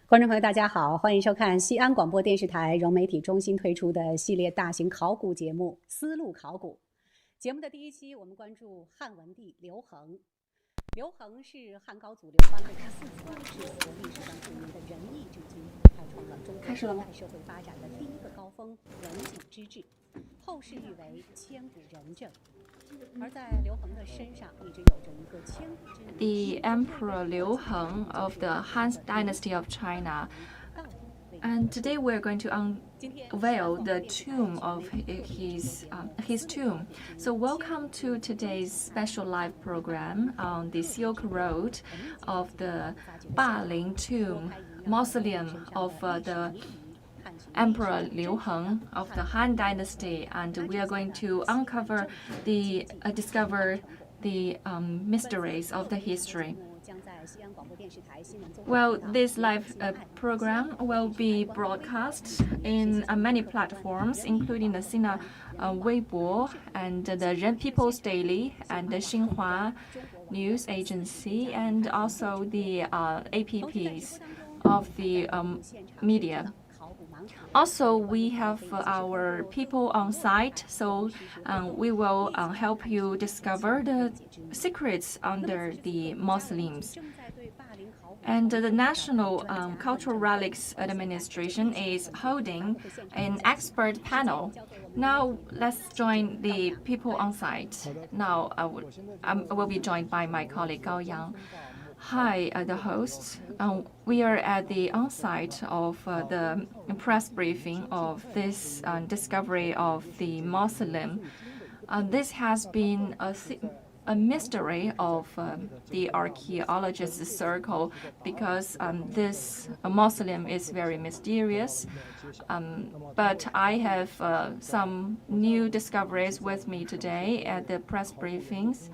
观众朋友，大家好，欢迎收看西安广播电视台融媒体中心推出的系列大型考古节目《丝路考古》。节目的第一期，我们关注汉文帝刘恒。刘恒是汉高祖刘邦的第4子，是我国历史上著名的仁义之君，开创了中国现代社会发展的第一个高峰——文景之治，后世誉为千古仁政。而在刘恒的身上一直有着一个千古之名。The Emperor Liu Heng of the Han Dynasty of China. And today we're going to unveil the tomb of his tomb. So welcome to today's special live program on the Silk Road of the Baling tomb, mausoleum of the Emperor Liu Heng of the Han Dynasty, and we are going to discover the mysteries of the history. Well, this live program will be broadcast in many platforms, including the Sina Weibo and the People's Daily and the Xinhua News Agency, and also the APPs of the media. Also, we have our people on site, so we will help you discover the secrets under the mausoleums. And the National Cultural Relics Administration is holding an expert panel. Now, let's join the people on site. Now, I will be joined by my colleague Gao Yang. Hi, the hosts. We are at the on-site of the press briefing of this discovery of the mausoleum. This has been a mystery of the archaeologists' circle because this mausoleum is very mysterious. But I have some new discoveries with me today at the press briefings.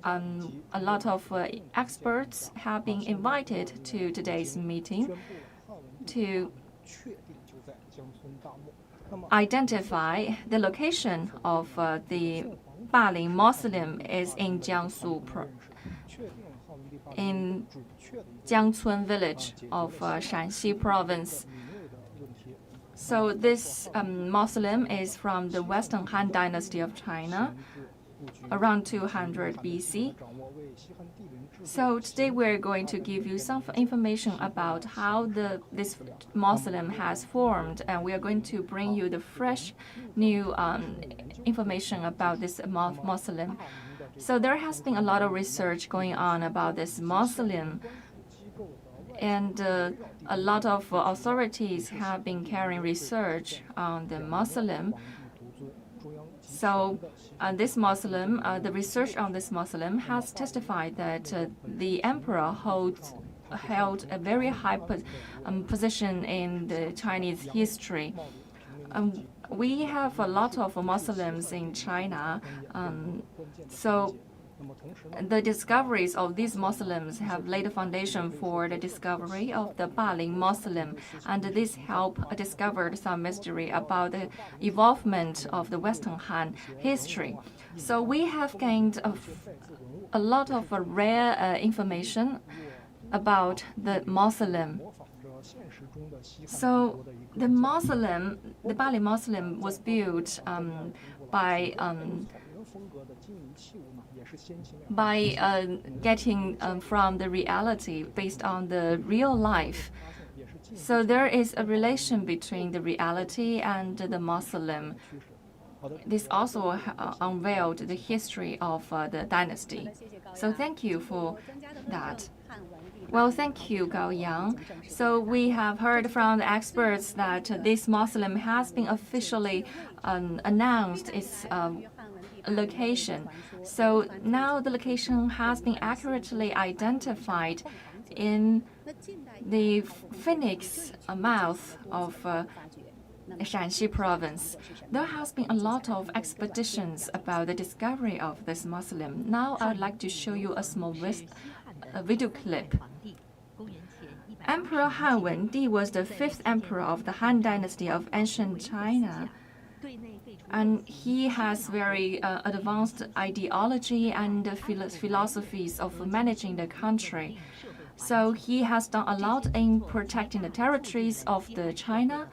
A lot of experts have been invited to today's meeting to identify the location of the Baling mausoleum is in Jiangsu, in Jiangcun Village of Shaanxi province. So this mausoleum is from the Western Han Dynasty of China, around 200 BC. So today we're going to give you some information about how this mausoleum has formed, and we are going to bring you the fresh new information about this mausoleum. So there has been a lot of research going on about this mausoleum, and a lot of authorities have been carrying research on the mausoleum. So this mausoleum, the research on this mausoleum has testified that the emperor held a very high position in the Chinese history. We have a lot of mausoleums in China, so the discoveries of these mausoleums have laid a foundation for the discovery of the Baling mausoleum, and this helped discover some mystery about the evolvement of the Western Han history. So we have gained a lot of rare information about the mausoleum. So the mausoleum, the Baling mausoleum, was built by getting from the reality based on the real life. So there is a relation between the reality and the mausoleum. This also unveiled the history of the dynasty. So thank you for that. Well, thank you, Gao Yang. So we have heard from the experts that this mausoleum has been officially announced its location. So now the location has been accurately identified in the Phoenix mouth of Shaanxi province. There has been a lot of expeditions about the discovery of this mausoleum. Now I would like to show you a small video clip. Emperor Han Wendi was the fifth emperor of the Han Dynasty of ancient China. And he has very advanced ideology and philosophies of managing the country. So he has done a lot in protecting the territories of the China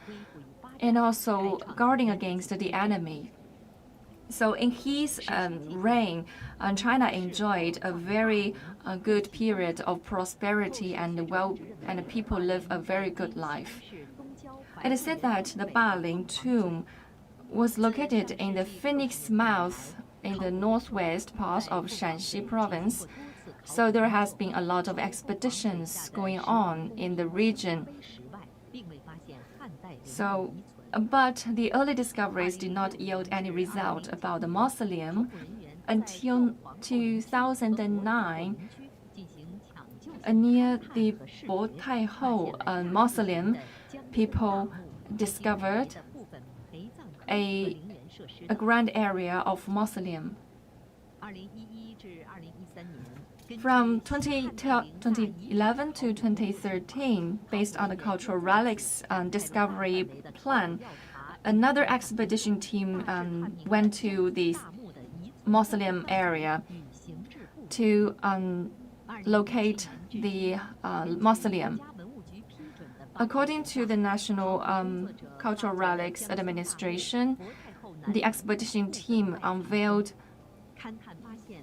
and also guarding against the enemy. So in his reign, China enjoyed a very good period of prosperity and people live a very good life. It is said that the Baling tomb was located in the Phoenix mouth in the northwest part of Shaanxi province. So there has been a lot of expeditions going on in the region. But the early discoveries did not yield any result about the mausoleum until 2009. Near the Bo Tai Ho mausoleum, people discovered a grand area of mausoleum. From 2011 to 2013, based on the cultural relics discovery plan, another expedition team went to the mausoleum area to locate the mausoleum. According to the National Cultural Relics Administration, the expedition team unveiled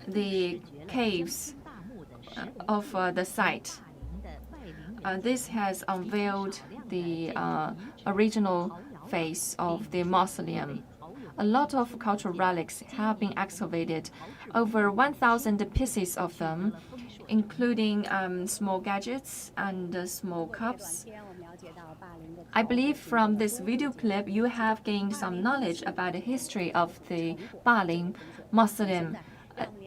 the caves of the site. This has unveiled the original face of the mausoleum. A lot of cultural relics have been excavated, over 1,000 pieces of them, including small gadgets and small cups. I believe from this video clip you have gained some knowledge about the history of the Baling mausoleum.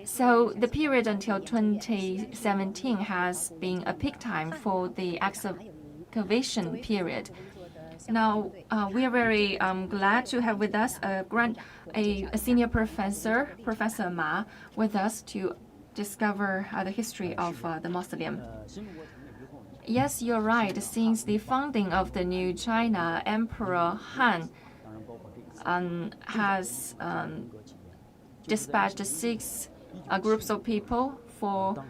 So the period until 2017 has been a peak time for the excavation period. Now we are very glad to have with us a senior professor, Professor Ma, with us to discover the history of the mausoleum. Yes, you're right. Since the founding of the new China, Emperor Han has dispatched 6 groups of people for.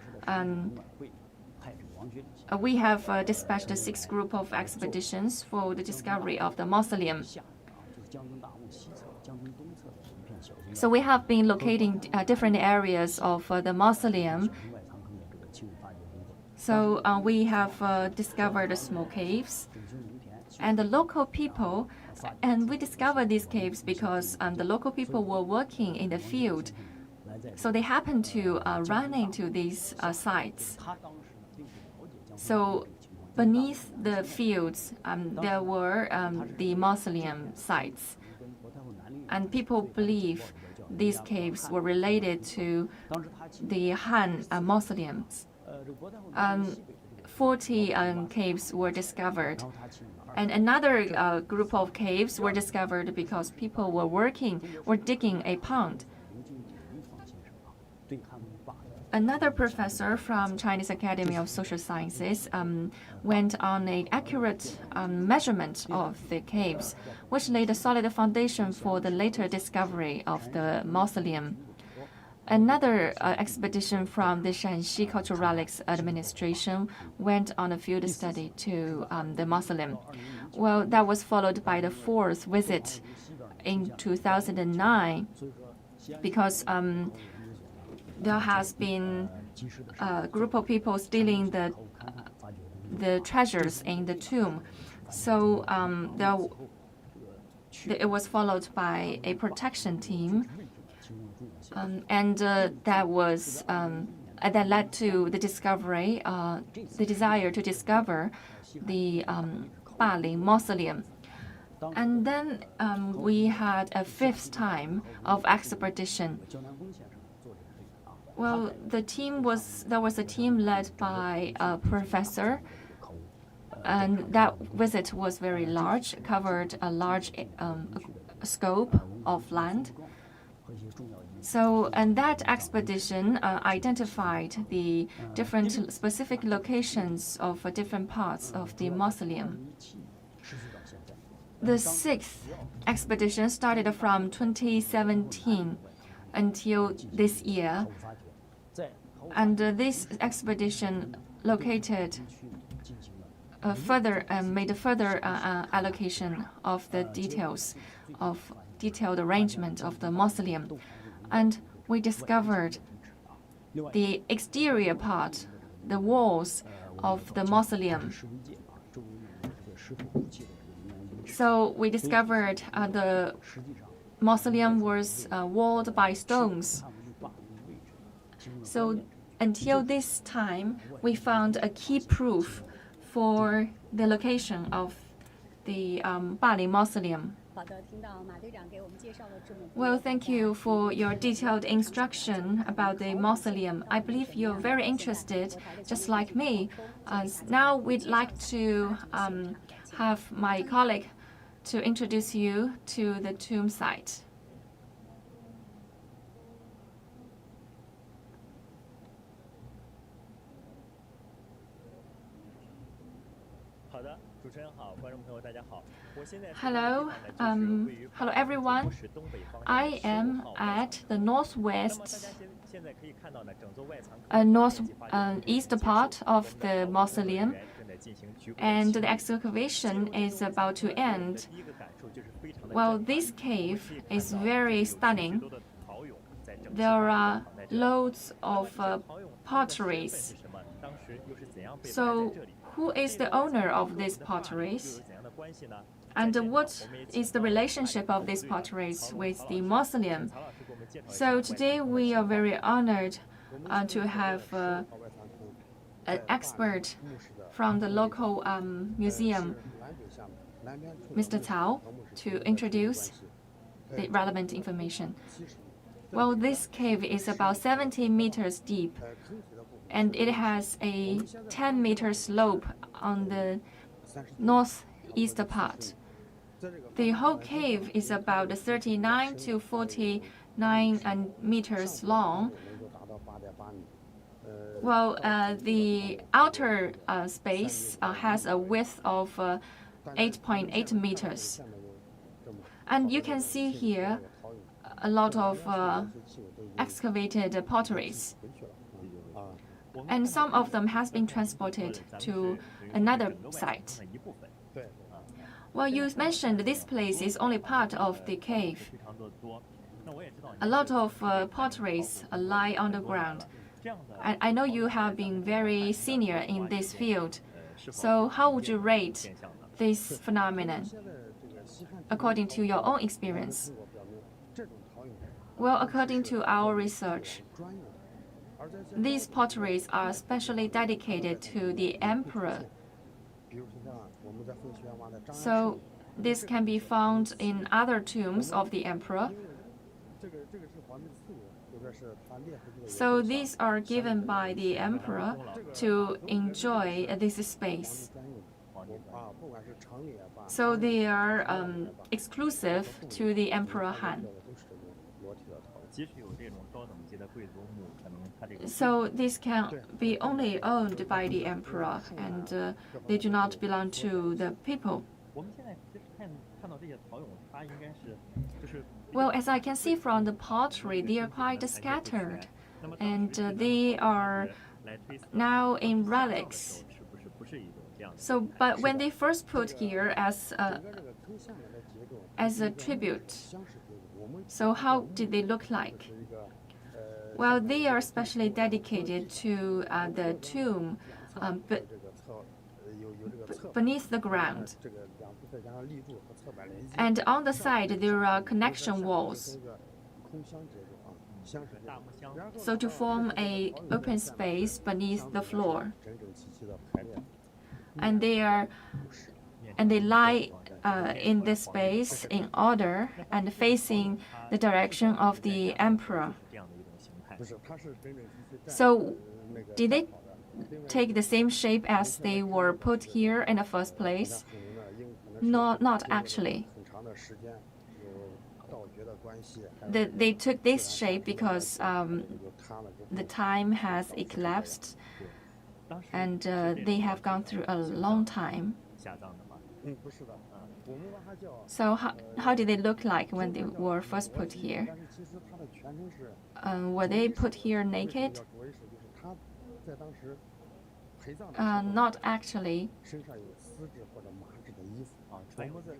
We have dispatched 6 groups of expeditions for the discovery of the mausoleum. So we have been locating different areas of the mausoleum. So we have discovered small caves, and the local people, and we discovered these caves because the local people were working in the field. So they happened to run into these sites. So beneath the fields, there were the mausoleum sites. And people believe these caves were related to the Han mausoleums. 40 caves were discovered. And another group of caves were discovered because people were digging a pond. Another professor from Chinese Academy of Social Sciences went on an accurate measurement of the caves, which laid a solid foundation for the later discovery of the mausoleum. Another expedition from the Shaanxi Cultural Relics Administration went on a field study to the mausoleum. Well, that was followed by the 4th visit in 2009 because there has been a group of people stealing the treasures in the tomb. So it was followed by a protection team, and that was and that led to the discovery, the desire to discover the Baling mausoleum. And then we had a fifth time of expedition. Well, there was a team led by a professor, and that visit was very large, covered a large scope of land. So, and that expedition identified the different specific locations of different parts of the mausoleum. The sixth expedition started from 2017 until this year, and this expedition located made a further allocation of the details of detailed arrangement of the mausoleum, and we discovered the exterior part, the walls of the mausoleum. So we discovered the mausoleum was walled by stones. So until this time, we found a key proof for the location of the Baling mausoleum. Well, thank you for your detailed instruction about the mausoleum. I believe you're very interested, just like me. Now we'd like to have my colleague to introduce you to the tomb site. Hello, hello everyone. I am at the northwest, northeast part of the mausoleum, and the excavation is about to end. Well, this cave is very stunning. There are loads of potteries. So, who is the owner of these potteries? And what is the relationship of these potteries with the mausoleum? So today we are very honored to have an expert from the local museum, Mr. Cao, to introduce the relevant information. Well, this cave is about 70 meters deep, and it has a 10-meter slope on the northeast part. The whole cave is about 39 to 49 meters long. Well, the outer space has a width of 8.8 meters. And you can see here a lot of excavated potteries. And some of them has been transported to another site. Well, you mentioned this place is only part of the cave. A lot of potteries lie on the ground. I know you have been very senior in this field. So how would you rate this phenomenon according to your own experience? Well, according to our research, these potteries are specially dedicated to the emperor. So this can be found in other tombs of the emperor. So these are given by the emperor to enjoy this space. So they are exclusive to the Emperor Han. So this can be only owned by the emperor, and they do not belong to the people. Well, as I can see from the pottery, they are quite scattered, and they are now in relics. So, but when they first put here as a tribute, so how did they look like? Well, they are specially dedicated to the tomb beneath the ground. And on the side, there are connection walls. so to form a open space beneath the floor. And they lie in this space in order and facing the direction of the emperor. So did they take the same shape as they were put here in the first place? No, not actually. They took this shape because the time has elapsed and they have gone through a long time. So how did they look like when they were first put here? Were they put here naked? Not actually.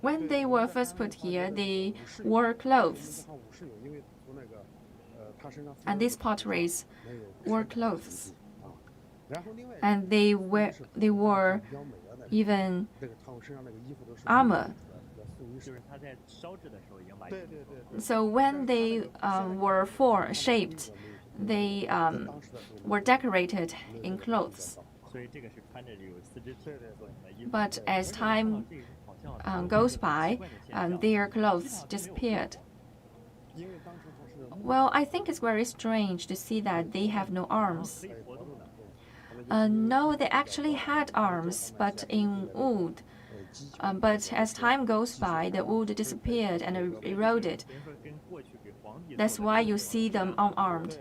When they were first put here, they wore clothes. And these potteries wore clothes. And they wore even armor. So when they were shaped, they were decorated in clothes. But as time goes by, their clothes disappeared. Well, I think it's very strange to see that they have no arms. No, they actually had arms, but in wood. But as time goes by, the wood disappeared and eroded. That's why you see them unarmed.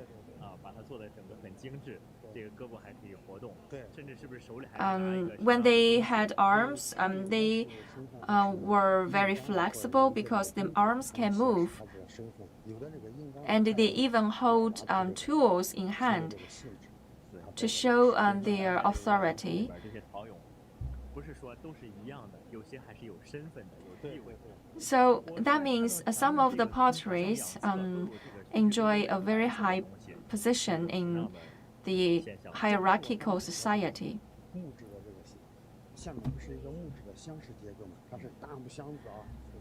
When they had arms, they were very flexible because the arms can move. And they even hold tools in hand to show their authority. So that means some of the potteries enjoy a very high position in the hierarchical society.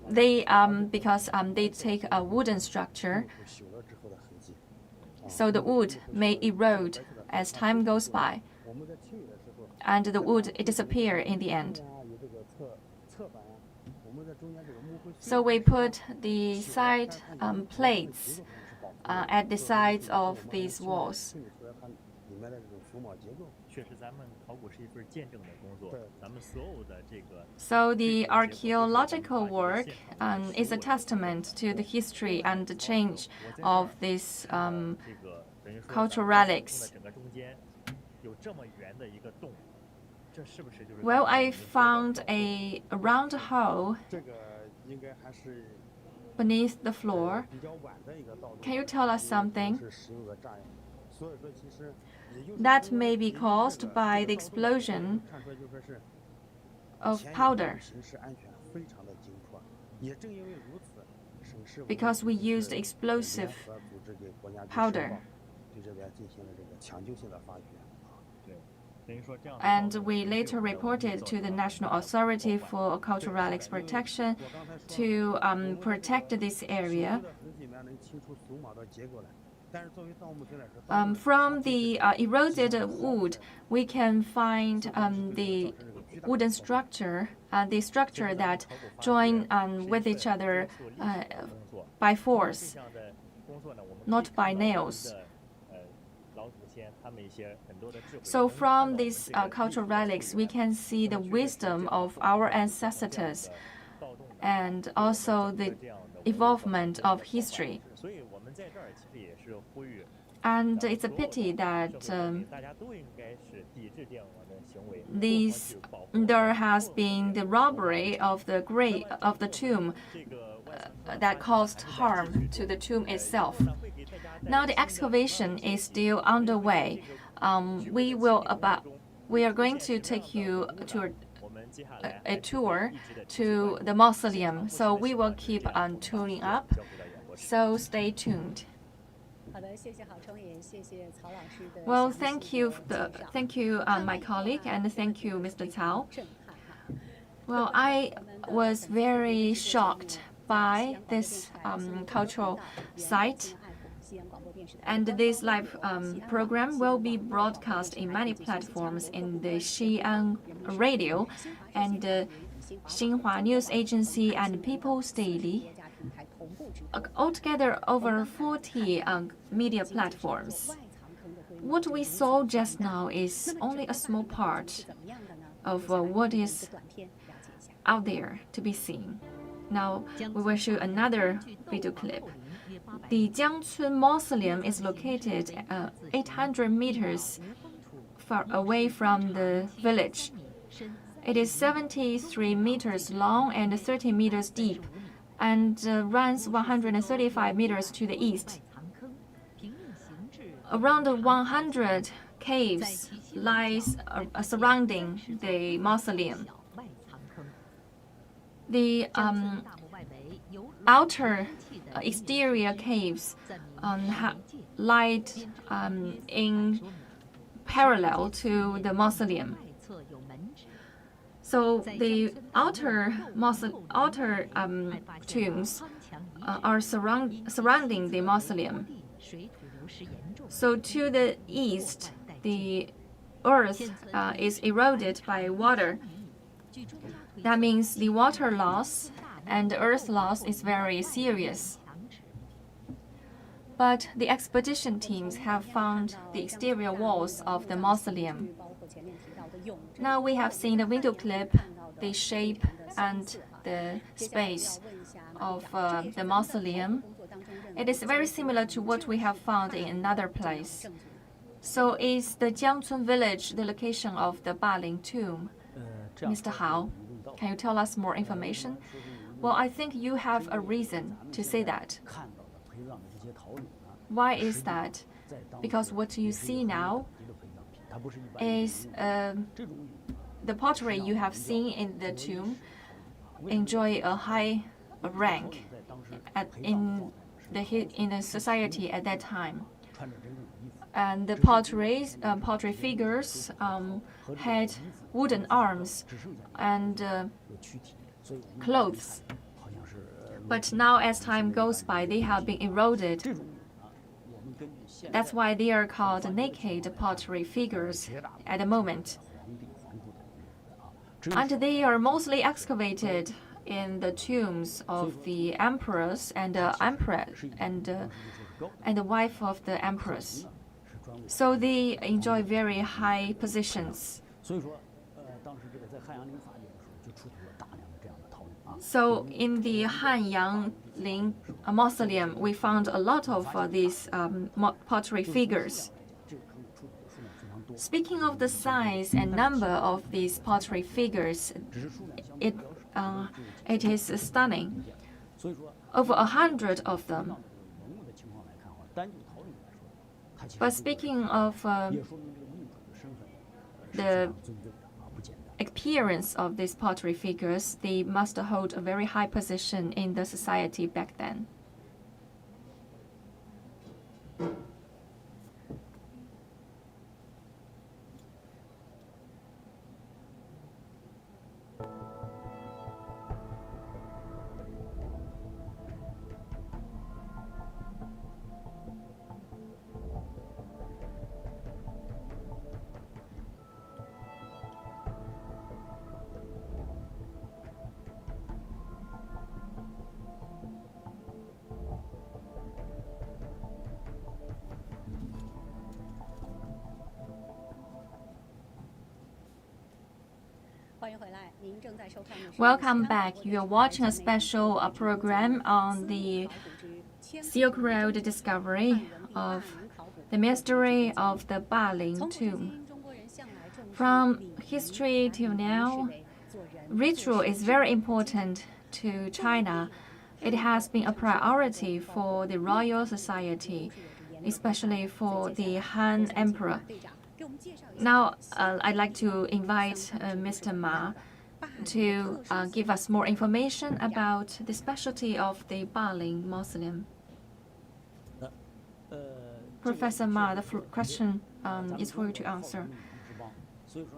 They because they take a wooden structure, so the wood may erode as time goes by, and the wood disappear in the end. So we put the side plates at the sides of these walls. So the archaeological work is a testament to the history and the change of these cultural relics. Well, I found a round hole beneath the floor. Can you tell us something? That may be caused by the explosion of powder, because we used explosive powder. And we later reported to the National Authority for Cultural Relics Protection to protect this area. From the eroded wood, we can find the wooden structure, the structure that join with each other by force, not by nails. So from these cultural relics, we can see the wisdom of our ancestors and also the evolvement of history. And it's a pity that there has been the robbery of the tomb that caused harm to the tomb itself. Now the excavation is still underway. We are going to take you to a tour to the mausoleum. So we will keep on tuning up. So stay tuned. Well, thank you, my colleague, and thank you, Mr. Cao. Well, I was very shocked by this cultural site, And this live program will be broadcast in many platforms in the Xi'an Radio and Xinhua News Agency and People's Daily. Altogether, over 40 media platforms. What we saw just now is only a small part of what is out there to be seen. Now, we will show another video clip. The Jiangcun Mausoleum is located 800 meters far away from the village. It is 73 meters long and 30 meters deep, and runs 135 meters to the east. Around 100 caves lies surrounding the mausoleum. The outer exterior caves lie in parallel to the mausoleum. So the outer tombs are surrounding the mausoleum. So to the east, the earth is eroded by water. That means the water loss and earth loss is very serious. But the expedition teams have found the exterior walls of the mausoleum. Now we have seen the video clip, the shape and the space of the mausoleum. It is very similar to what we have found in another place. So is the Jiangcun Village the location of the Baling tomb? Mr. Hao, can you tell us more information? Well, I think you have a reason to say that. Why is that? Because what you see now is the pottery you have seen in the tomb enjoy a high rank in the society at that time. And the pottery figures had wooden arms and clothes. But now, as time goes by, they have been eroded. That's why they are called naked pottery figures at the moment. And they are mostly excavated in the tombs of the emperors and the emperor and the wife of the empress. So they enjoy very high positions. So in the Hanyang mausoleum, we found a lot of these pottery figures. Speaking of the size and number of these pottery figures, it is stunning. Over 100 of them. But speaking of the appearance of these pottery figures, they must hold a very high position in the society back then. Welcome back. You are watching a special program on the Silk Road discovery of the mystery of the Baling tomb. From history till now, ritual is very important to China. It has been a priority for the royal society, especially for the Han Emperor. Now, I'd like to invite Mr. Ma to give us more information about the specialty of the Baling Mausoleum. Professor Ma, the question is for you to answer.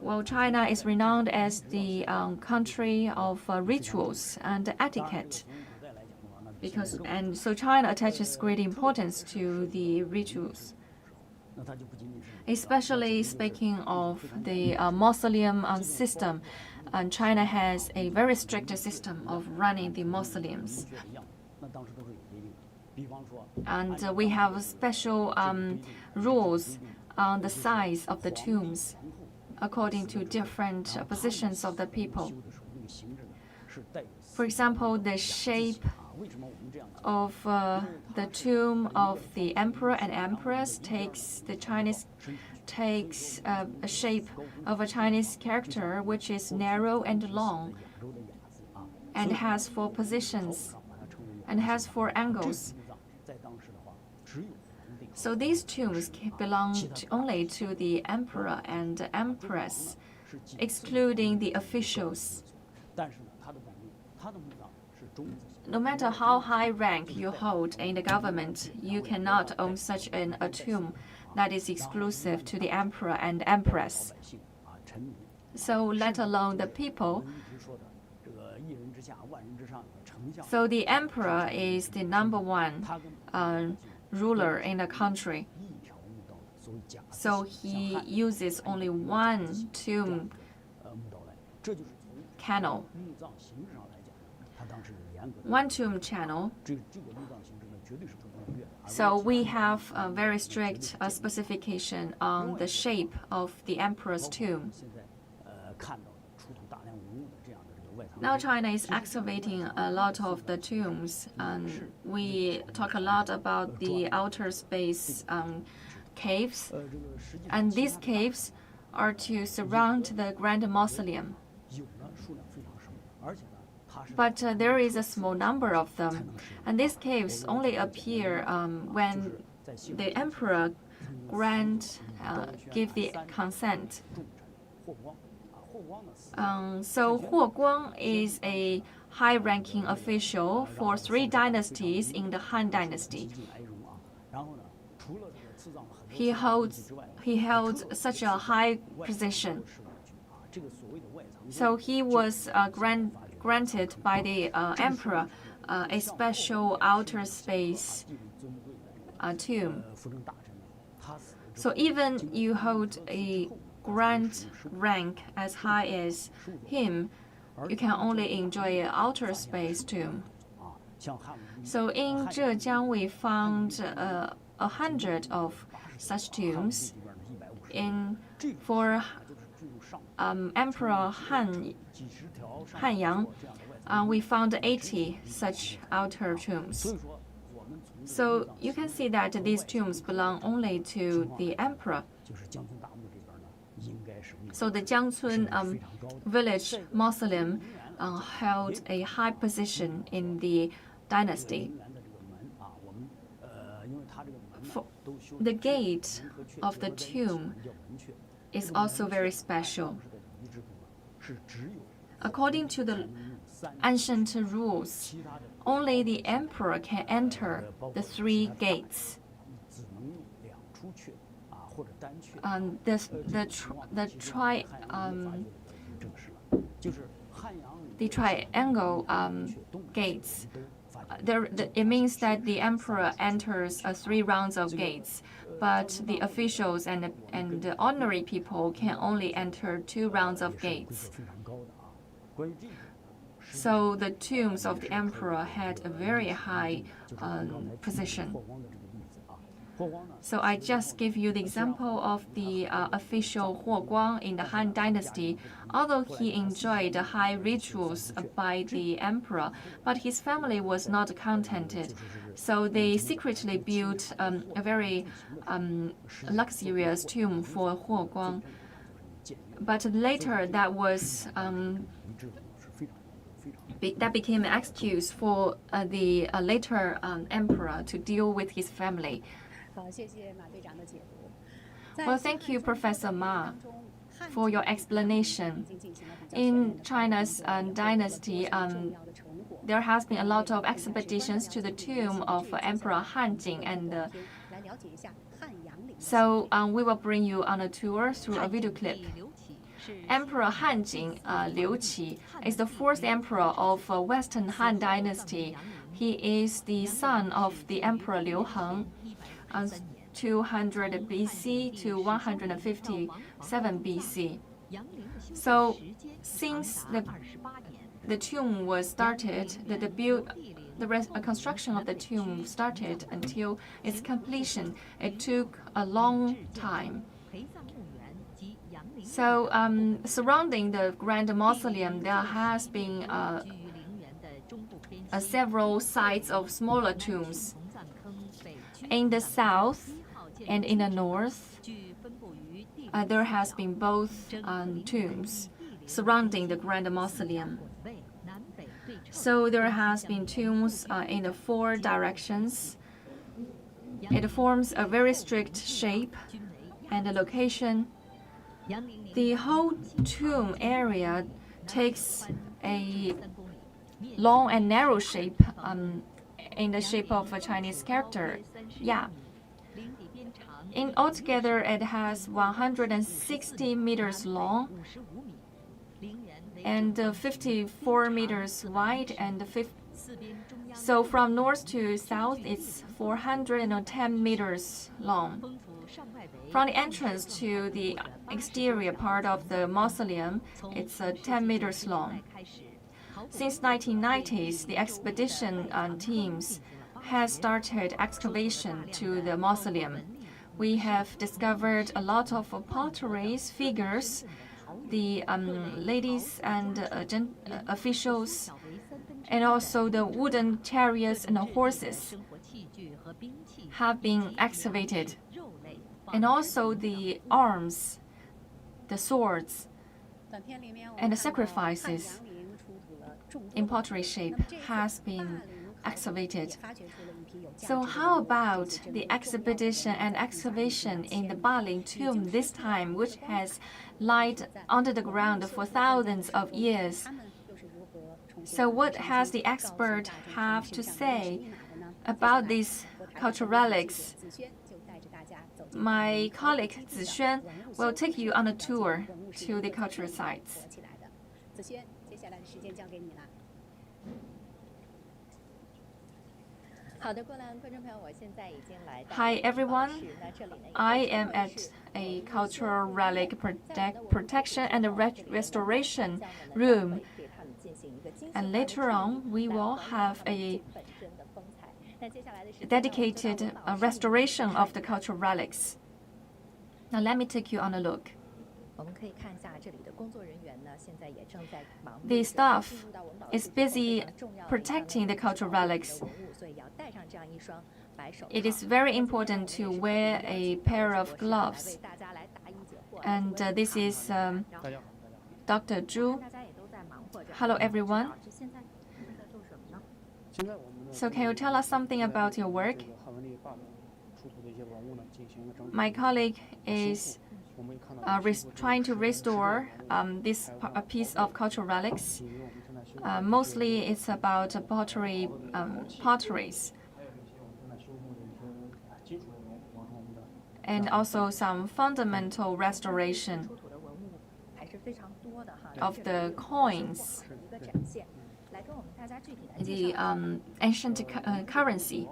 Well, China is renowned as the country of rituals and etiquette. So China attaches great importance to the rituals. Especially speaking of the mausoleum system, and China has a very strict system of running the mausoleums. And we have special rules on the size of the tombs according to different positions of the people. For example, the shape of the tomb of the emperor and empress takes a shape of a Chinese character, which is narrow and long, and has 4 positions, and has 4 angles. So these tombs belonged only to the emperor and empress, excluding the officials. No matter how high rank you hold in the government, you cannot own such a tomb that is exclusive to the emperor and empress. So let alone the people. So the emperor is the #1 ruler in the country. So he uses only 1 tomb channel. 1 tomb channel. So we have a very strict specification on the shape of the emperor's tomb. Now China is excavating a lot of the tombs, and we talk a lot about the outer space caves, and these caves are to surround the grand mausoleum. But there is a small number of them, and these caves only appear when the emperor give the consent. So Huo Guang is a high-ranking official for 3 dynasties in the Han Dynasty. He held such a high position. So he was granted by the emperor a special outer space tomb. So even you hold a grand rank as high as him, you can only enjoy an outer space tomb. So in Zhejiang we found 100 of such tombs. For Emperor Hanyang, we found 80 such outer tombs. So you can see that these tombs belong only to the emperor. So the Jiangcun Village mausoleum held a high position in the dynasty. The gate of the tomb is also very special. According to the ancient rules, only the emperor can enter the 3 gates. The triangle gates. It means that the emperor enters 3 rounds of gates, but the officials and the ordinary people can only enter 2 rounds of gates. So the tombs of the emperor had a very high position. So I just give you the example of the official Huo Guang in the Han Dynasty. Although he enjoyed high rituals by the emperor, but his family was not contented. So they secretly built a very luxurious tomb for Huo Guang. But later that became an excuse for the later emperor to deal with his family. Well, thank you, Professor Ma, for your explanation. In China's dynasty, there has been a lot of expeditions to the tomb of Emperor Hanjing, and so we will bring you on a tour through a video clip. Emperor Hanjing, Liu Qi, is the 4th emperor of Western Han Dynasty. He is the son of the Emperor Liu Heng, 200 BC to 157 BC. So, since the tomb was started, the construction of the tomb started until its completion, it took a long time. So, surrounding the Grand Mausoleum, there has been several sites of smaller tombs. In the south and in the north, there has been both tombs surrounding the Grand Mausoleum. So there has been tombs in the 4 directions. It forms a very strict shape and the location. The whole tomb area takes a long and narrow shape in the shape of a Chinese character. Yeah. In altogether, it has 160 meters long and 54 meters wide, and so from north to south, it's 410 meters long. From the entrance to the exterior part of the mausoleum, it's 10 meters long. Since 1990s, the expedition teams has started excavation to the mausoleum. We have discovered a lot of potteries, figures. The ladies and officials, and also the wooden chariots and the horses have been excavated. And also the arms, the swords, and the sacrifices in pottery shape has been excavated. So how about the expedition and excavation in the Baling tomb this time, which has lied under the ground for thousands of years? So what has the expert have to say about these cultural relics? My colleague Zixuan will take you on a tour to the cultural sites. Hi everyone, I am at a cultural relic protection and restoration room, and later on we will have a dedicated restoration of the cultural relics. Now let me take you on a look. The staff is busy protecting the cultural relics. It is very important to wear a pair of gloves. And this is Dr. Zhu. Hello, everyone. So can you tell us something about your work? My colleague is trying to restore this piece of cultural relics. Mostly it's about potteries. And also some fundamental restoration of the coins, the ancient currency.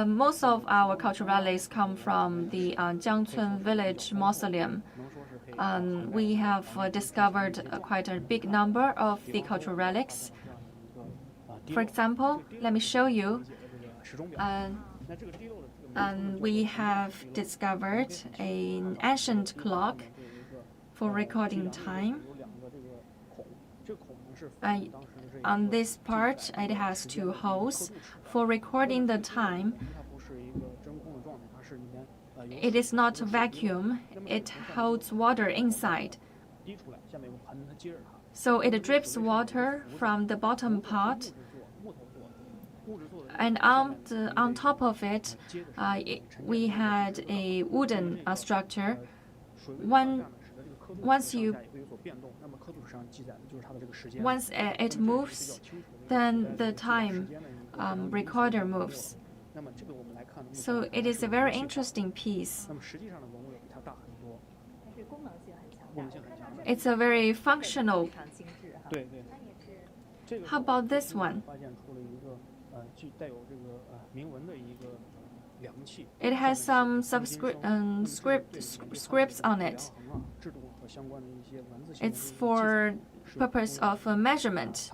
Most of our cultural relics come from the Jiangcun Village mausoleum. We have discovered quite a big number of the cultural relics. For example, let me show you. We have discovered an ancient clock for recording time. On this part, it has 2 holes. For recording the time, it is not vacuum, it holds water inside. So it drips water from the bottom part, and on top of it, we had a wooden structure. Once it moves, then the time recorder moves. So it is a very interesting piece. It's a very functional. How about this one? It has some scripts on it. It's for purpose of measurement.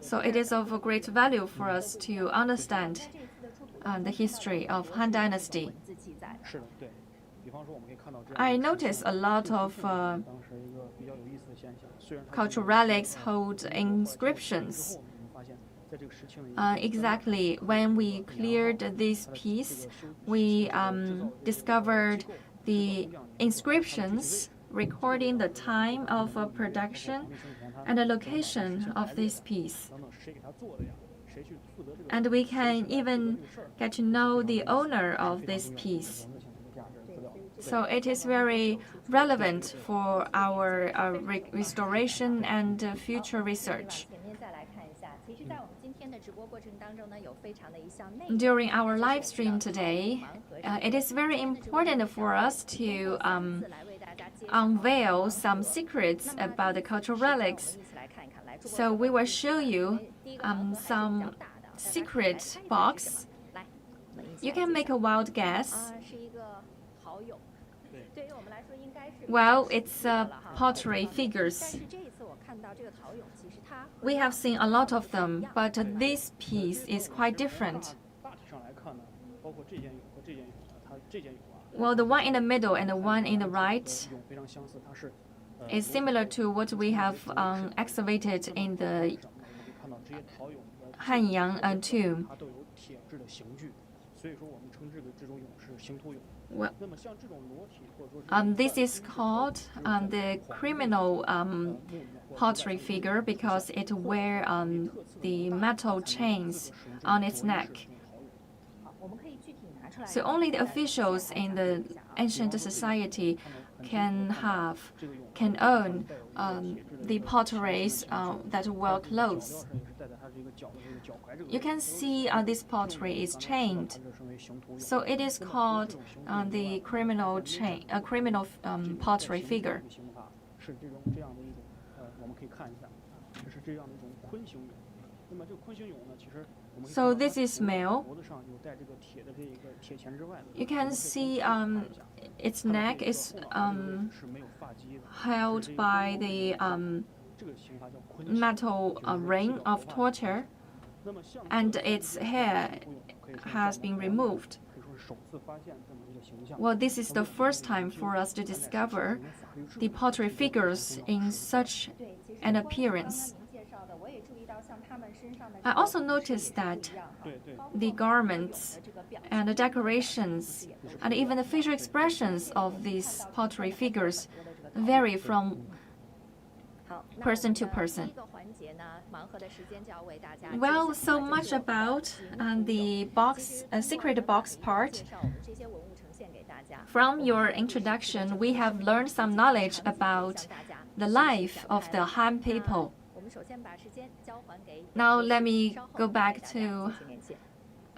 So it is of great value for us to understand the history of Han Dynasty. I noticed a lot of cultural relics hold inscriptions. Exactly, when we cleared this piece, we discovered the inscriptions recording the time of production and the location of this piece. And we can even get to know the owner of this piece. So it is very relevant for our restoration and future research. During our live stream today, it is very important for us to unveil some secrets about the cultural relics. So we will show you some secret box. You can make a wild guess. Well, it's pottery figures. We have seen a lot of them, but this piece is quite different. Well, the one in the middle and the one in the right is similar to what we have excavated in the Hanyang tomb. Well, this is called the criminal pottery figure because it wears the metal chains on its neck. So only the officials in the ancient society can own the potteries that wear clothes. You can see this pottery is chained, so it is called the criminal pottery figure. So this is male. You can see its neck is held by the metal ring of torture, and its hair has been removed. Well, this is the first time for us to discover the pottery figures in such an appearance. I also noticed that the garments and the decorations and even the facial expressions of these pottery figures vary from person to person. Well, so much about the secret box part. From your introduction, we have learned some knowledge about the life of the Han people. Now let me go back to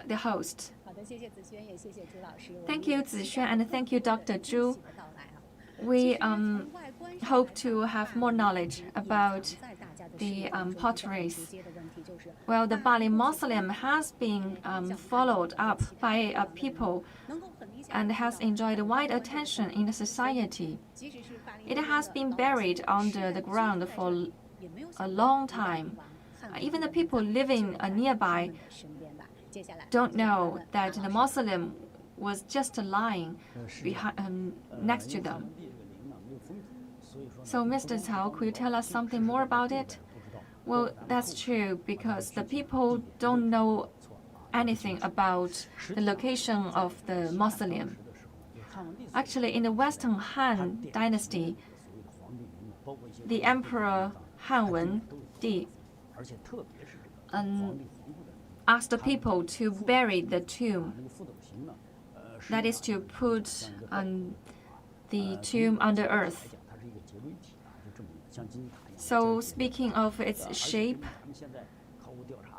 the host. Thank you, Zixuan, and thank you, Dr. Zhu. We hope to have more knowledge about the potteries. Well, the Baling mausoleum has been followed up by people and has enjoyed wide attention in the society. It has been buried under the ground for a long time. Even the people living nearby don't know that the mausoleum was just lying next to them. So, Mr. Cao, could you tell us something more about it? Well, that's true, because the people don't know anything about the location of the mausoleum. Actually, in the Western Han Dynasty, the Emperor Wendi asked the people to bury the tomb. That is to put the tomb under earth. So speaking of its shape,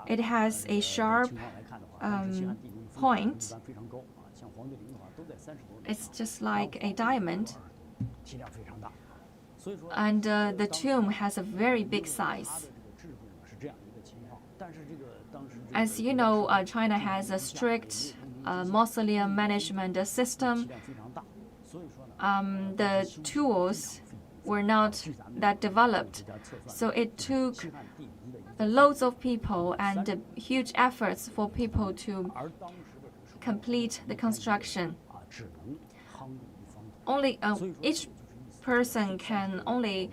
it has a sharp point. It's just like a diamond. And the tomb has a very big size. As you know, China has a strict mausoleum management system. The tools were not that developed, so it took loads of people and huge efforts for people to complete the construction. Only each person can only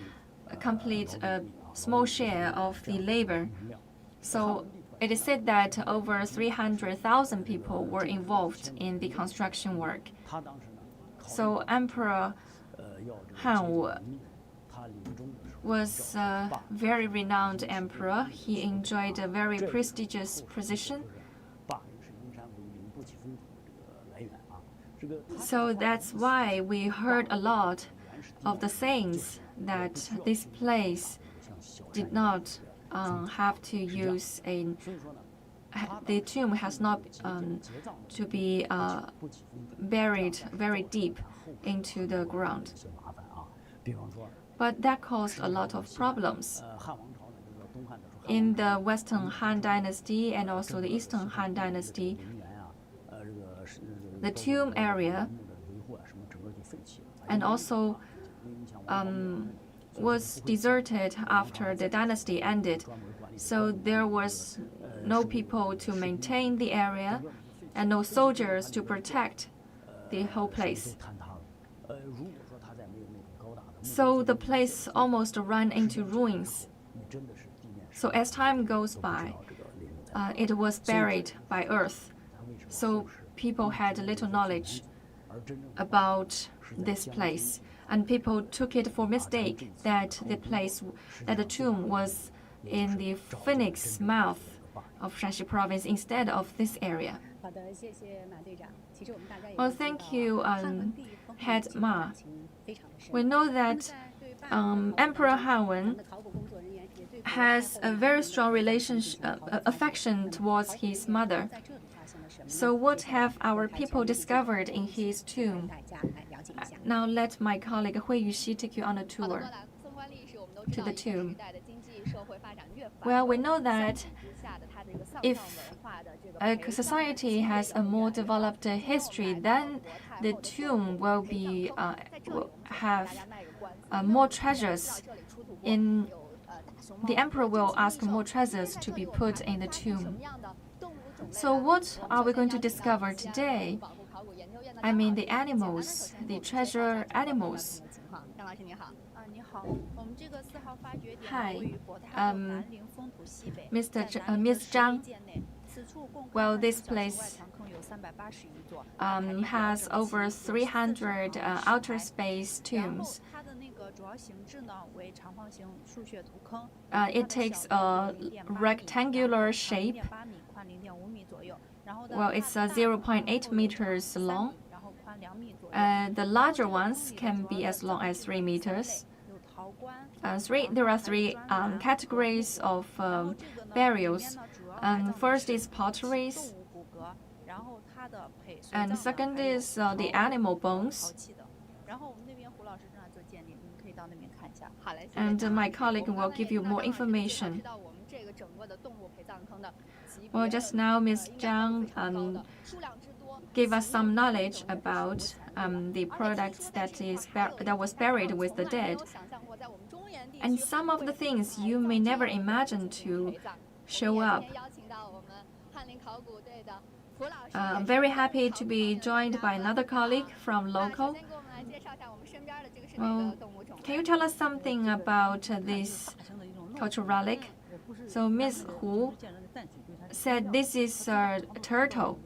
complete a small share of the labor. So it is said that over 300,000 people were involved in the construction work. So Emperor Han was a very renowned emperor. He enjoyed a very prestigious position. So that's why we heard a lot of the sayings that this place did not have to use the tomb has not to be buried very deep into the ground. But that caused a lot of problems. In the Western Han Dynasty and also the Eastern Han Dynasty, the tomb area and also was deserted after the dynasty ended. So there was no people to maintain the area and no soldiers to protect the whole place. So the place almost ran into ruins. So as time goes by, it was buried by earth. So people had little knowledge about this place, and people took it for mistake that the tomb was in the phoenix mouth of Shaanxi province instead of this area. Well, thank you, Head Ma. We know that Emperor Han has a very strong affection towards his mother. So what have our people discovered in his tomb? Now let my colleague Hui Yuxi take you on a tour to the tomb. Well, we know that if a society has a more developed history, then the tomb will have more treasures. The emperor will ask more treasures to be put in the tomb. So what are we going to discover today? I mean the animals, the treasure animals. Hi, Ms. Zhang. Well, this place has over 300 outer space tombs. It takes a rectangular shape. Well, it's 0.8 meters long. The larger ones can be as long as 3 meters. There are three categories of burials. First is potteries, and second is the animal bones. And my colleague will give you more information. Well, just now Ms. Zhang gave us some knowledge about the products that was buried with the dead. And some of the things you may never imagine to show up. I'm very happy to be joined by another colleague from local. Well, can you tell us something about this cultural relic? So Ms. Hu said this is a turtle.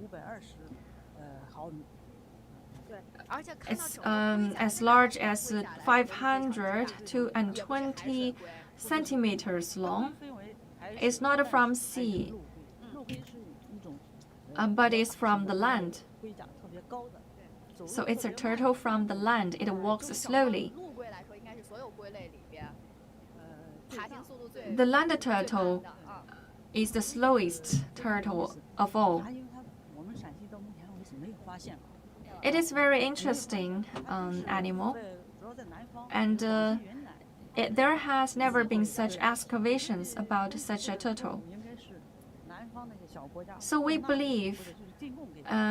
It's as large as 520 centimeters long. It's not from sea, but it's from the land. So it's a turtle from the land. It walks slowly. The land turtle is the slowest turtle of all. It is very interesting animal, and there has never been such excavations about such a turtle. So we believe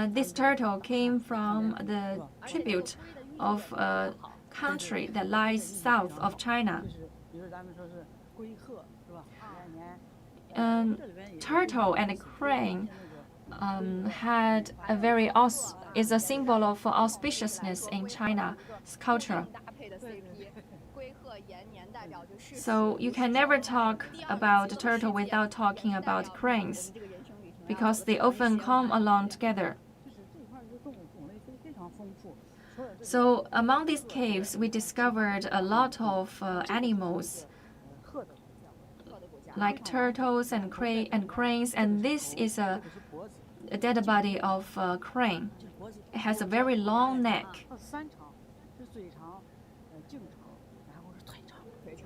this turtle came from the tribute of a country that lies south of China. Turtle and crane had a very is a symbol of auspiciousness in China's culture. So you can never talk about the turtle without talking about cranes, because they often come along together. So among these caves, we discovered a lot of animals, like turtles and cranes, and this is a dead body of a crane. It has a very long neck.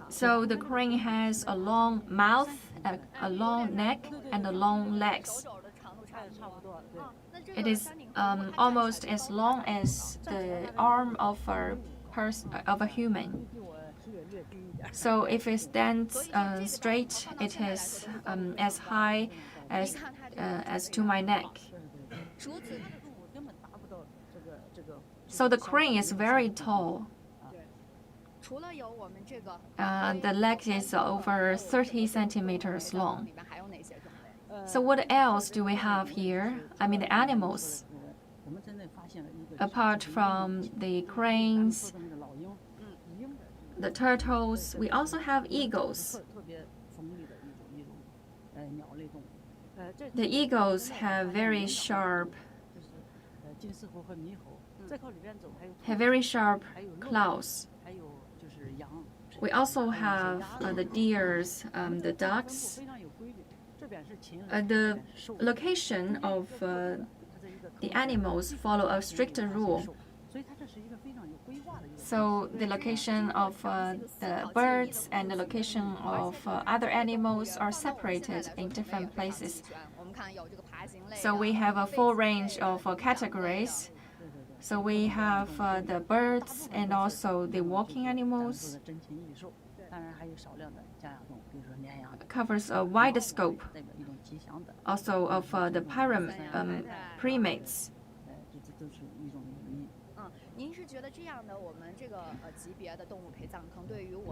So the crane has a long mouth, a long neck, and long legs. It is almost as long as the arm of a human. So if it stands straight, it is as high as to my neck. So the crane is very tall. The leg is over 30 centimeters long. So what else do we have here? I mean, the animals. Apart from the cranes, the turtles, we also have eagles. The eagles have very sharp claws. We also have the deers, the ducks. The location of the animals follow a strict rule. So the location of the birds and the location of other animals are separated in different places. So we have a full range of categories. So we have the birds and also the walking animals. Covers a wide scope, also of the primates.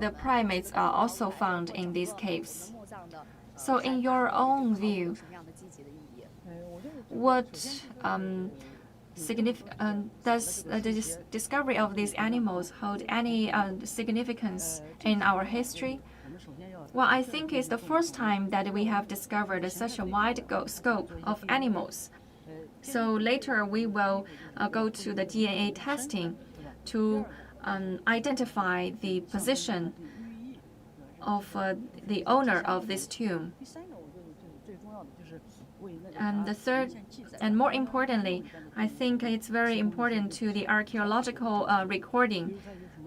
The primates are also found in these caves. So in your own view, what does the discovery of these animals hold any significance in our history? Well, I think it's the first time that we have discovered such a wide scope of animals. So later we will go to the DNA testing to identify the position of the owner of this tomb. And the third, and more importantly, I think it's very important to the archaeological recording,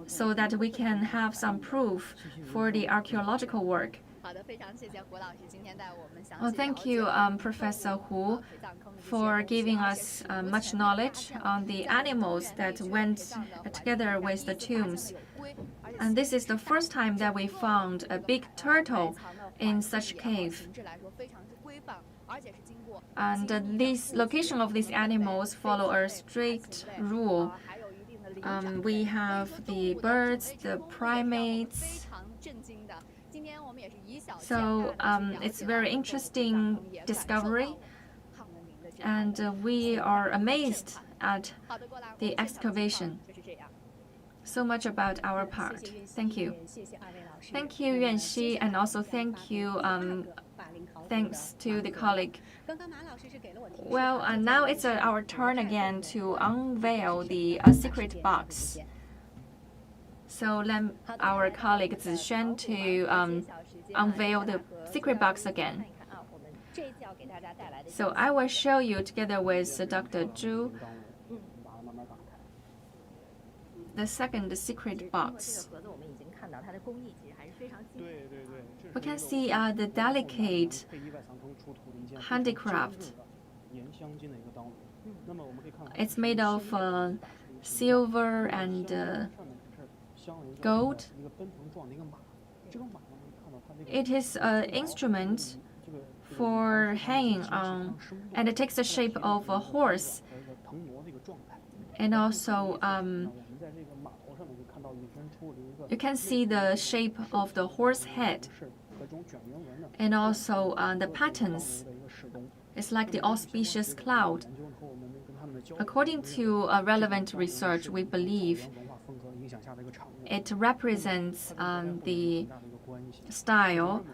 so that we can have some proof for the archaeological work. Well, thank you, Professor Hu, for giving us much knowledge on the animals that went together with the tombs. And this is the first time that we found a big turtle in such a cave. And this location of these animals follow a strict rule. We have the birds, the primates. So it's a very interesting discovery. And we are amazed at the excavation. So much about our part. Thank you. Thank you, Yuanxi, and also thank you. Thanks to the colleague. Well, now it's our turn again to unveil the secret box. So let our colleague Zishan to unveil the secret box again. So I will show you together with Dr. Zhu the second secret box. We can see the delicate handicraft. It's made of silver and gold. It is an instrument for hanging on, and it takes the shape of a horse. And also, you can see the shape of the horse head, and also the patterns. It's like the auspicious cloud. According to relevant research, we believe it represents the style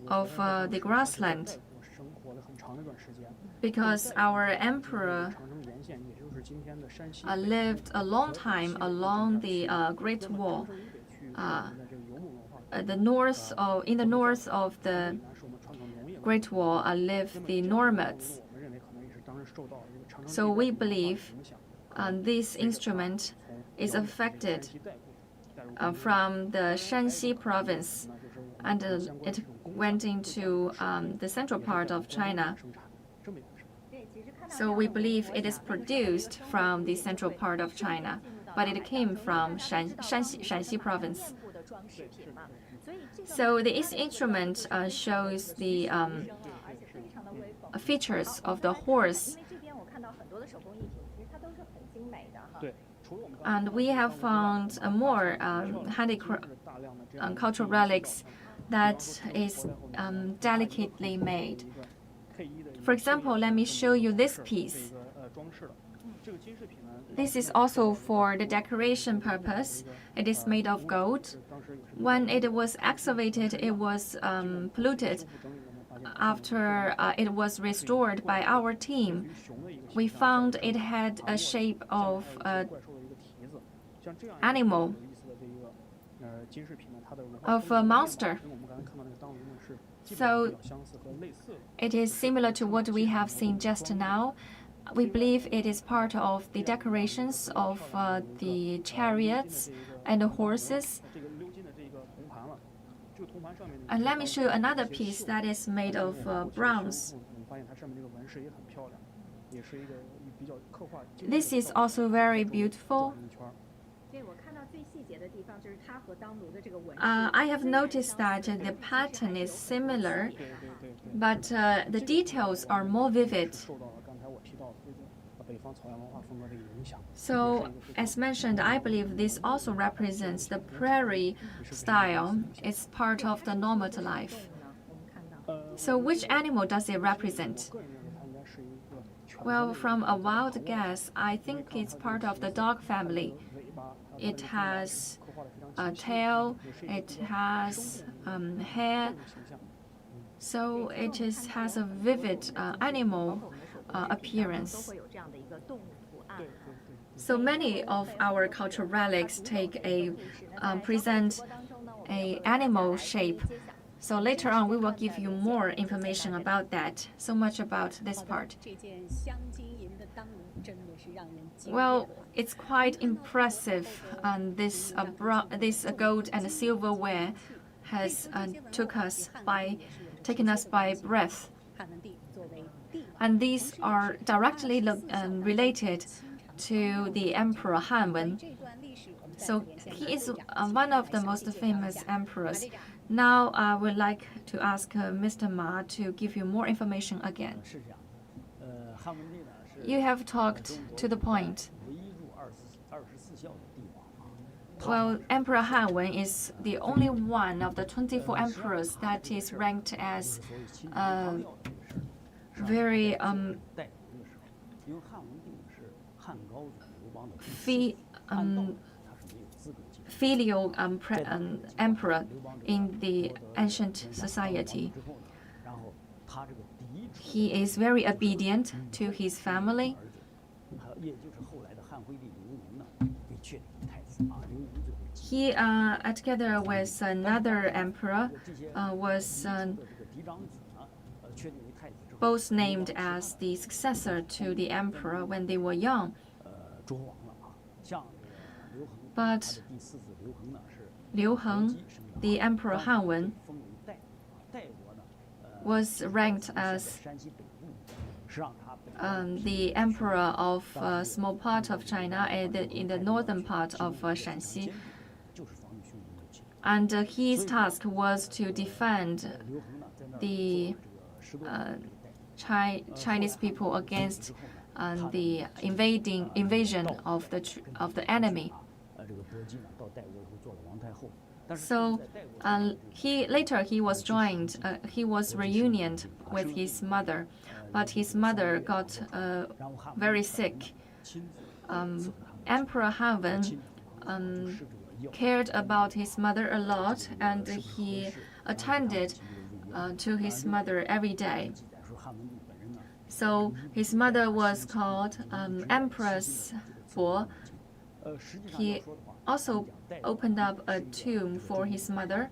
of the grassland, because our emperor lived a long time along the Great Wall. In the north of the Great Wall live the nomads. So we believe this instrument is affected from the Shaanxi province, and it went into the central part of China. So we believe it is produced from the central part of China, but it came from Shaanxi province. So this instrument shows the features of the horse. And we have found more cultural relics that is delicately made. For example, let me show you this piece. This is also for the decoration purpose. It is made of gold. When it was excavated, it was polluted. After it was restored by our team, we found it had a shape of an animal, of a monster. So it is similar to what we have seen just now. We believe it is part of the decorations of the chariots and the horses. And let me show you another piece that is made of bronze. This is also very beautiful. I have noticed that the pattern is similar, but the details are more vivid. So, as mentioned, I believe this also represents the prairie style. It's part of the nomad life. So, which animal does it represent? Well, from a wild guess, I think it's part of the dog family. It has a tail, it has hair, so it just has a vivid animal appearance. So many of our cultural relics present an animal shape. So later on, we will give you more information about that. So much about this part. Well, it's quite impressive. This gold and silverware has taken us by breath. And these are directly related to the Emperor Han. So he is one of the most famous emperors. Now I would like to ask Mr. Ma to give you more information again. You have talked to the point. Well, Emperor Han is the only one of the 24 emperors that is ranked as very filial emperor in the ancient society. He is very obedient to his family. He, together with another emperor, was both named as the successor to the emperor when they were young. But Liu Heng, the Emperor Han, was ranked as the emperor of a small part of China in the northern part of Shaanxi. And his task was to defend the Chinese people against the invasion of the enemy. So he was reunited with his mother, but his mother got very sick. Emperor Han Wen cared about his mother a lot, and he attended to his mother every day. So his mother was called Empress Bo. He also opened up a tomb for his mother.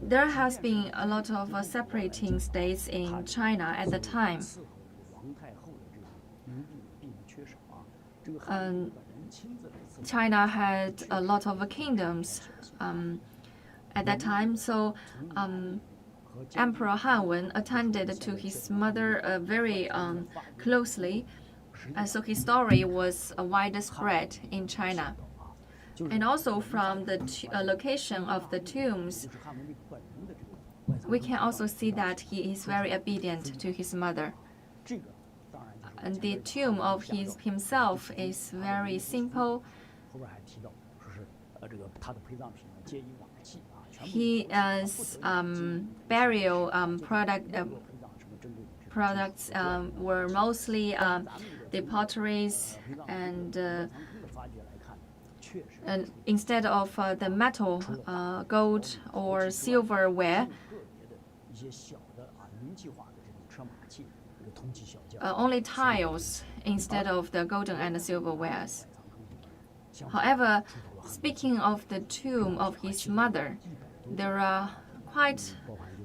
There has been a lot of separating states in China at the time. China had a lot of kingdoms at that time, so Emperor Han Wen attended to his mother very closely, and so his story was widespread in China. And also from the location of the tombs, we can also see that he is very obedient to his mother. And the tomb of himself is very simple. His burial products were mostly the potteries, and instead of the metal, gold or silverware, only tiles instead of the golden and silverwares. However, speaking of the tomb of his mother, there are quite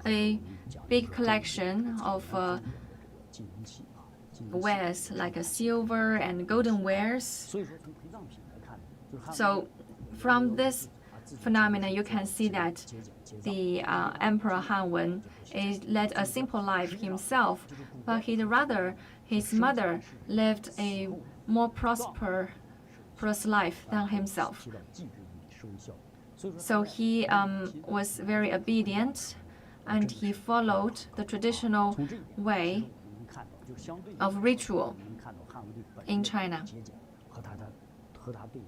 a big collection of wares like silver and golden wares. So from this phenomenon, you can see that the Emperor Han Wen led a simple life himself, but his mother lived a more prosperous life than himself. So he was very obedient, and he followed the traditional way of ritual in China.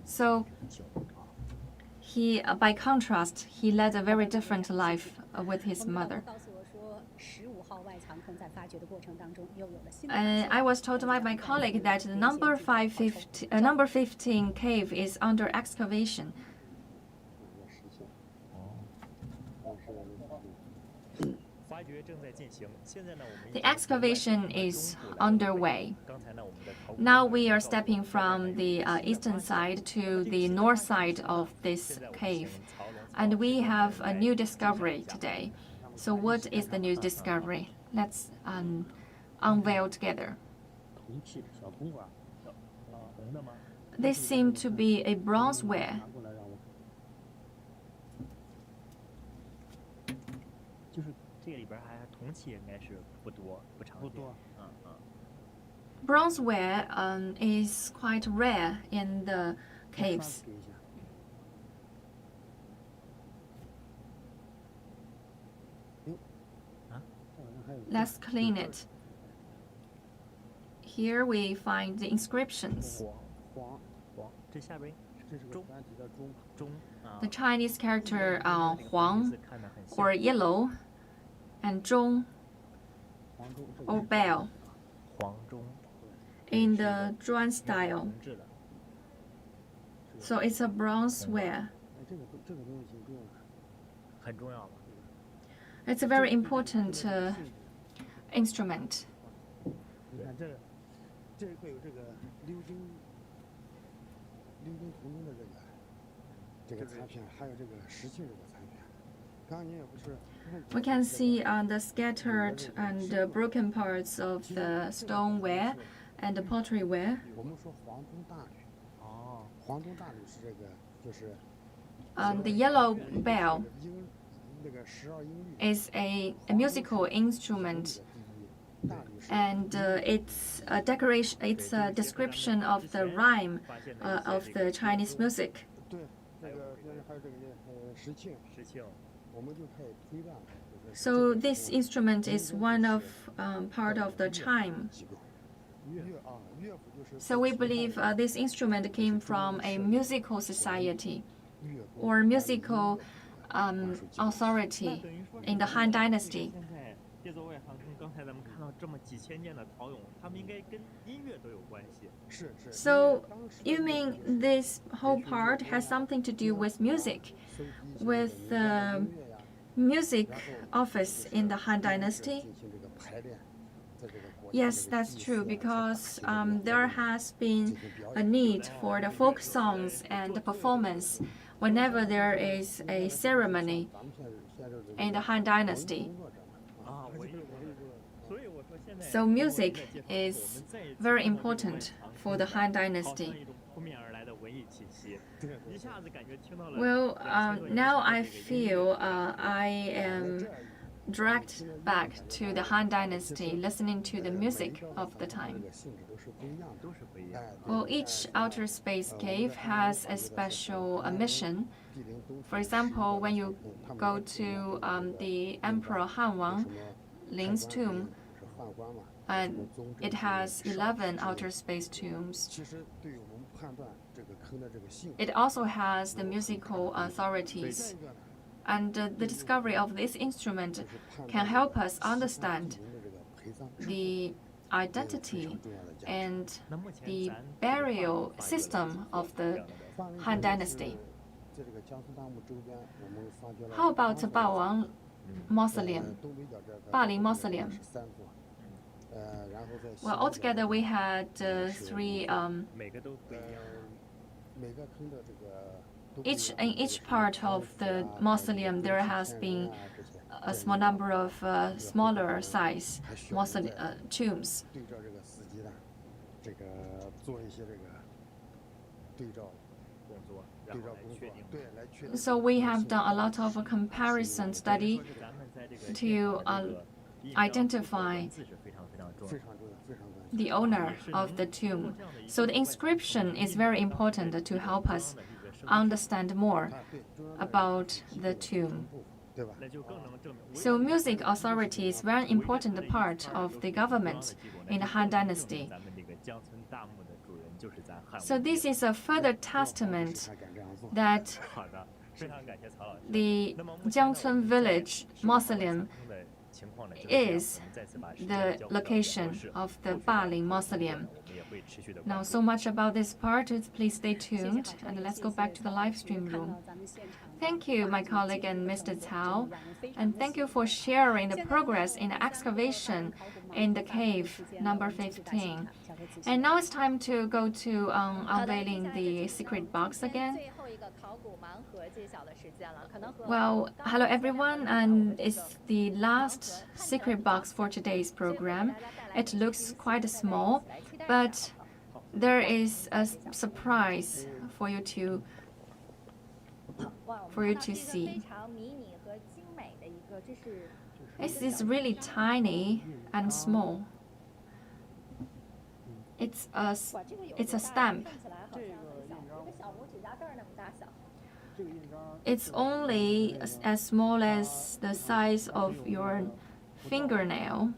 So by contrast, he led a very different life with his mother. I was told by my colleague that the number 15 cave is under excavation. The excavation is underway. Now we are stepping from the eastern side to the north side of this cave, and we have a new discovery today. So what is the new discovery? Let's unveil together. This seems to be a bronzeware. Bronzeware is quite rare in the caves. Let's clean it. Here we find the inscriptions. The Chinese character Huang, or yellow, and Zhong, or bell, in the Zhuan style. So it's a bronzeware. It's a very important instrument. We can see the scattered and broken parts of the stoneware and the potteryware. The yellow bell is a musical instrument, and it's a decoration. It's a description of the rhyme of the Chinese music. So this instrument is one of part of the chime. So we believe this instrument came from a musical society or musical authority in the Han Dynasty. So you mean this whole part has something to do with music, with the music office in the Han Dynasty? Yes, that's true, because there has been a need for the folk songs and the performance whenever there is a ceremony in the Han Dynasty. So music is very important for the Han Dynasty. Well, now I feel I am dragged back to the Han Dynasty, listening to the music of the time. Well, each outer space cave has a special mission. For example, when you go to the Emperor Han Ling's tomb, and it has 11 outer space tombs. It also has the musical authorities. And the discovery of this instrument can help us understand the identity and the burial system of the Han Dynasty. How about the Baling Mausoleum? Baling Mausoleum. Well, altogether we had three. In each part of the mausoleum, there has been a small number of smaller size tombs. So we have done a lot of comparison study to identify the owner of the tomb. So the inscription is very important to help us understand more about the tomb. So music authority is very important part of the government in the Han Dynasty. So this is a further testament that the Jiangcun Village mausoleum is the location of the Baling Mausoleum. Now, so much about this part. Please stay tuned, and let's go back to the live stream room. Thank you, my colleague and Mr. Cao, and thank you for sharing the progress in the excavation in the cave number 15. And now it's time to go to unveiling the secret box again. Well, hello everyone, and it's the last secret box for today's program. It looks quite small, but there is a surprise for you to see. This is really tiny and small. It's a stamp. It's only as small as the size of your fingernail.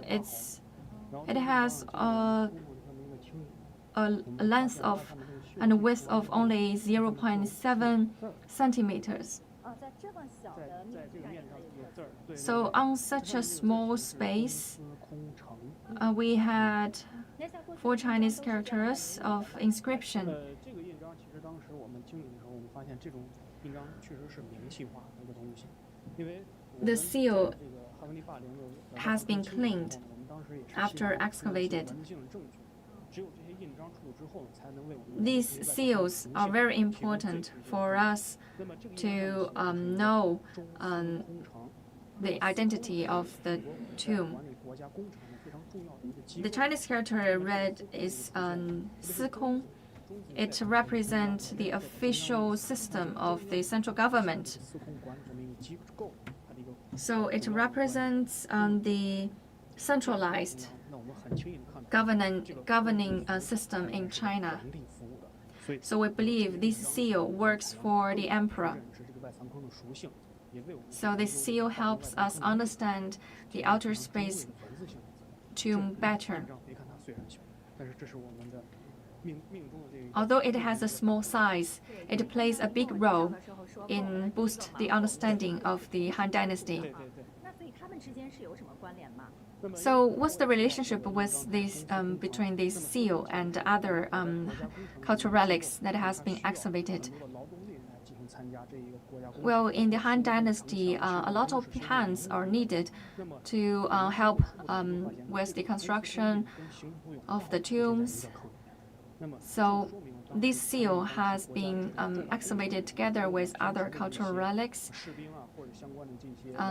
It has a length of and a width of only 0.7 centimeters. So on such a small space, we had 4 Chinese characters of inscription. The seal has been cleaned after excavated. These seals are very important for us to know the identity of the tomb. The Chinese character red is Sikong. It represents the official system of the central government. So it represents the centralized governing system in China. So we believe this seal works for the emperor. So this seal helps us understand the outer space tomb better. Although it has a small size, it plays a big role in boost the understanding of the Han Dynasty. So what's the relationship with this, between this seal and other cultural relics that has been excavated? Well, in the Han Dynasty, a lot of hands are needed to help with the construction of the tombs. So this seal has been excavated together with other cultural relics,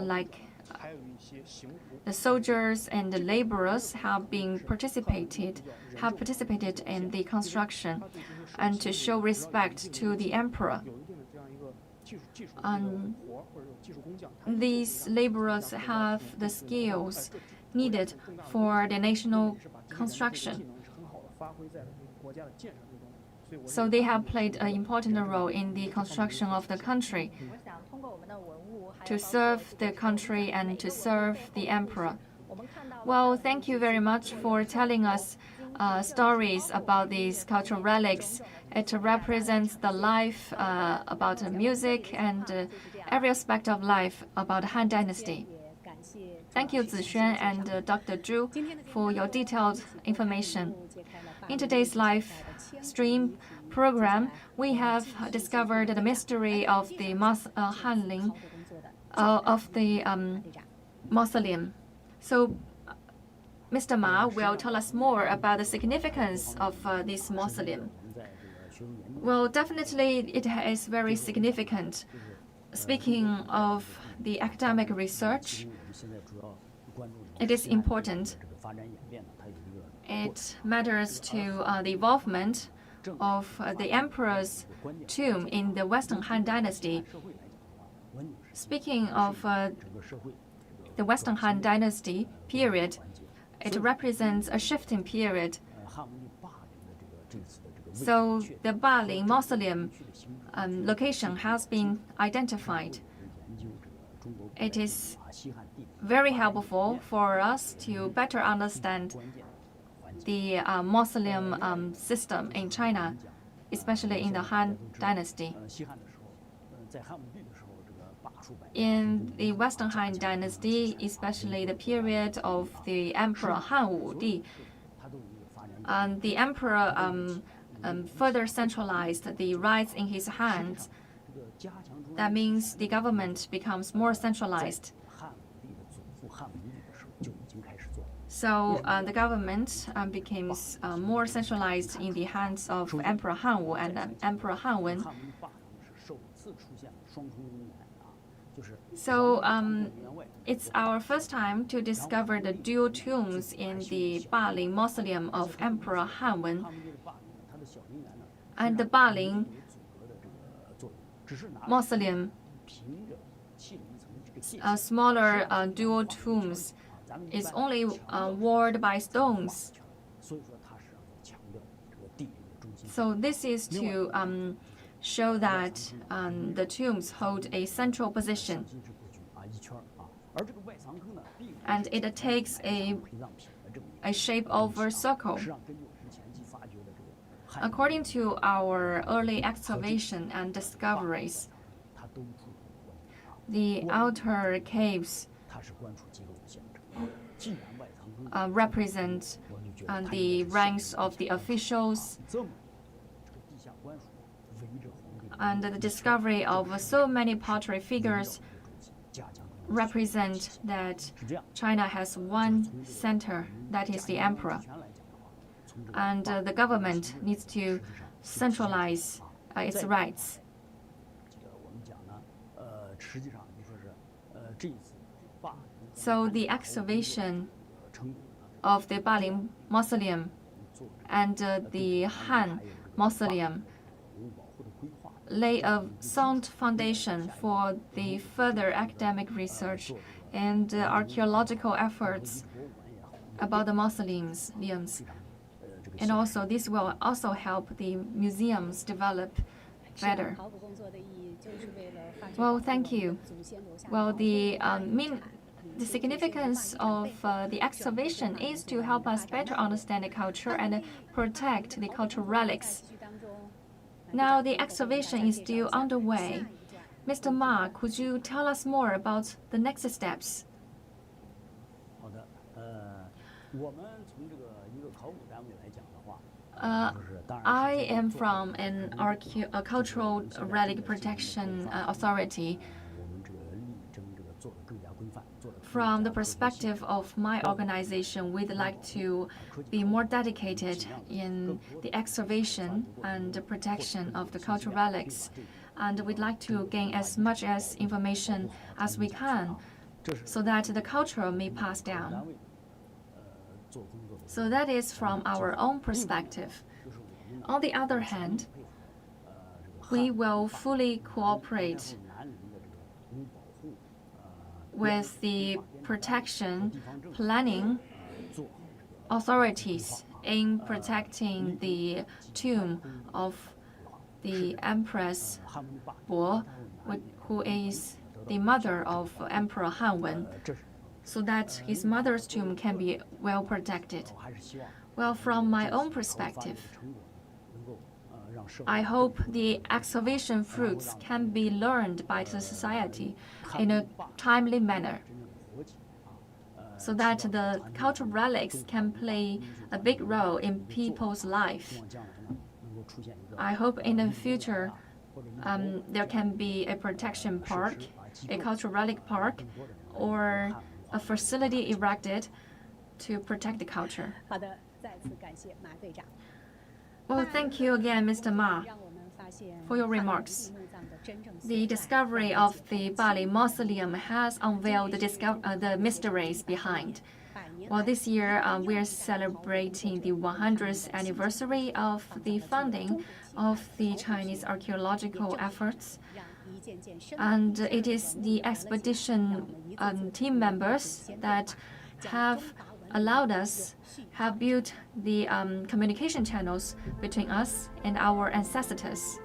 like the soldiers and the laborers have participated in the construction, and to show respect to the emperor. These laborers have the skills needed for the national construction. So they have played an important role in the construction of the country, to serve the country and to serve the emperor. Well, thank you very much for telling us stories about these cultural relics. It represents the life about music and every aspect of life about Han Dynasty. Thank you, Zixuan and Dr. Zhu, for your detailed information. In today's live stream program, we have discovered the mystery of the mausoleum. So, Mr. Ma will tell us more about the significance of this mausoleum. Well, definitely it is very significant. Speaking of the academic research, it is important. It matters to the involvement of the emperor's tomb in the Western Han Dynasty. Speaking of the Western Han Dynasty period, it represents a shifting period. So the Baling mausoleum location has been identified. It is very helpful for us to better understand the mausoleum system in China, especially in the Han Dynasty. In the Western Han Dynasty, especially the period of the Emperor Han Wendi, the emperor further centralized the rights in his hands. That means the government becomes more centralized. So the government becomes more centralized in the hands of Emperor Han Wu and Emperor Han Wen. So it's our first time to discover the dual tombs in the Baling mausoleum of Emperor Han Wen. And the Baling mausoleum, smaller dual tombs, is only walled by stones. So this is to show that the tombs hold a central position. And it takes a shape of a circle. According to our early excavation and discoveries, the outer caves represent the ranks of the officials, and the discovery of so many pottery figures represent that China has one center, that is the emperor. And the government needs to centralize its rights. So the excavation of the Baling mausoleum and the Han mausoleum lay a sound foundation for the further academic research and archaeological efforts about the mausoleums. And also, this will also help the museums develop better. Well, thank you. Well, the significance of the excavation is to help us better understand the culture and protect the cultural relics. Now, the excavation is still underway. Mr. Ma, could you tell us more about the next steps? I am from a cultural relic protection authority. From the perspective of my organization, we'd like to be more dedicated in the excavation and the protection of the cultural relics. And we'd like to gain as much as information as we can so that the culture may pass down. So that is from our own perspective. On the other hand, we will fully cooperate with the protection planning authorities in protecting the tomb of the Empress Bo, who is the mother of Emperor Han, so that his mother's tomb can be well protected. Well, from my own perspective, I hope the excavation fruits can be learned by the society in a timely manner, so that the cultural relics can play a big role in people's life. I hope in the future there can be a protection park, a cultural relic park, or a facility erected to protect the culture. Well, thank you again, Mr. Ma, for your remarks. The discovery of the Baling mausoleum has unveiled the mysteries behind. Well, this year we are celebrating the 100th anniversary of the founding of the Chinese archaeological efforts. And it is the expedition team members that have built the communication channels between us and our ancestors.